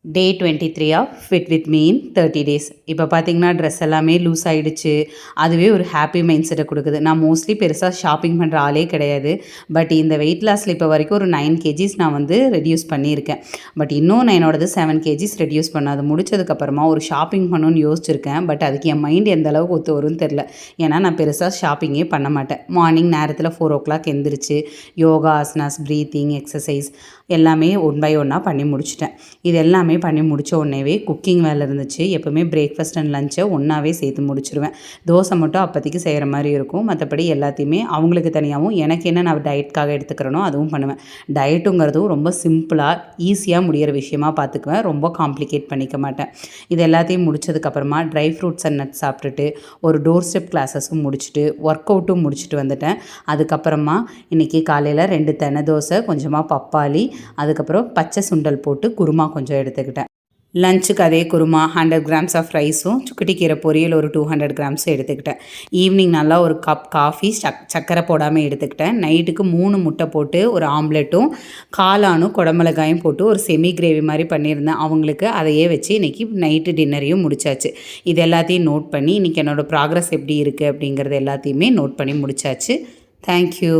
Day 23 of fit with me in 30 days. இப்போ பார்த்தீங்கன்னா dress எல்லாமே லூஸ் ஆகிடுச்சு. அதுவே ஒரு ஹாப்பி மைண்ட் செட்டை கொடுக்குது. நான் மோஸ்ட்லி பெருசாக ஷாப்பிங் பண்ணுற ஆளே கிடையாது. பட் இந்த வெயிட் லாஸில் இப்போ வரைக்கும் ஒரு 9 கேஜிஸ் நான் வந்து ரெடியூஸ் பண்ணியிருக்கேன். பட் இன்னும் நான் என்னோடது 7 கேஜிஸ் ரெடியூஸ் பண்ண அது முடிச்சதுக்கப்புறமா ஒரு ஷாப்பிங் பண்ணணும்னு யோசிச்சிருக்கேன். பட் அதுக்கு என் மைண்ட் எந்த அளவுக்கு ஒத்து வரும்னு தெரில. ஏன்னா நான் பெருசாக ஷாப்பிங்கே பண்ண மாட்டேன். மார்னிங் நேரத்தில் 4 o'clock எந்திரிச்சு யோகா, ஆசனாஸ், ப்ரீத்திங், எக்ஸசைஸ் எல்லாமே ஒன் பை ஒன்னாக பண்ணி முடிச்சிட்டேன். இது எல்லாமே பண்ணி முடித்த உடனேவே குக்கிங் வேலை இருந்துச்சு. எப்போவுமே பிரேக்ஃபாஸ்ட் அண்ட் லஞ்சை ஒன்றாவே சேர்த்து முடிச்சிருவேன். தோசை மட்டும் அப்போதைக்கு செய்கிற மாதிரி இருக்கும். மற்றபடி எல்லாத்தையுமே அவங்களுக்கு தனியாகவும் எனக்கு என்ன நான் டயட்காக எடுத்துக்கிறேனோ அதுவும் பண்ணுவேன். டயட்டுங்கிறதும் ரொம்ப சிம்பிளாக ஈஸியாக முடிகிற விஷயமாக பார்த்துக்குவேன். ரொம்ப காம்ப்ளிகேட் பண்ணிக்க மாட்டேன். இது எல்லாத்தையும் முடிச்சதுக்கப்புறமா ட்ரை ஃப்ரூட்ஸ் அண்ட் நட்ஸ் சாப்பிட்டுட்டு ஒரு டோர் ஸ்டெப் கிளாஸஸும் முடிச்சுட்டு ஒர்க் அவுட்டும் முடிச்சுட்டு வந்துட்டேன். அதுக்கப்புறமா இன்றைக்கி காலையில் 2 தெனை தோசை, கொஞ்சமாக பப்பாளி, அதுக்கப்புறம் பச்சை சுண்டல் போட்டு குருமா கொஞ்சம் எடுத்துக்கிட்டேன். லஞ்சுக்கு அதே குருமா, 100 grams ஆஃப் ரைஸும், சுக்குட்டிக்கீரை பொரியல் ஒரு 200 grams எடுத்துக்கிட்டேன். ஈவினிங் நல்லா ஒரு கப் காஃபி சர்க்கரை போடாமல் எடுத்துக்கிட்டேன். நைட்டுக்கு 3 முட்டை போட்டு ஒரு ஆம்லெட்டும் காளானும் குடமிளகாயும் போட்டு ஒரு செமி கிரேவி மாதிரி பண்ணியிருந்தேன். அவங்களுக்கு அதையே வச்சு இன்றைக்கி நைட்டு டின்னரையும் முடிச்சாச்சு. இது எல்லாத்தையும் நோட் பண்ணி இன்றைக்கி என்னோடய ப்ராக்ரஸ் எப்படி இருக்குது அப்படிங்கிறது எல்லாத்தையுமே நோட் பண்ணி முடிச்சாச்சு. தேங்க்யூ.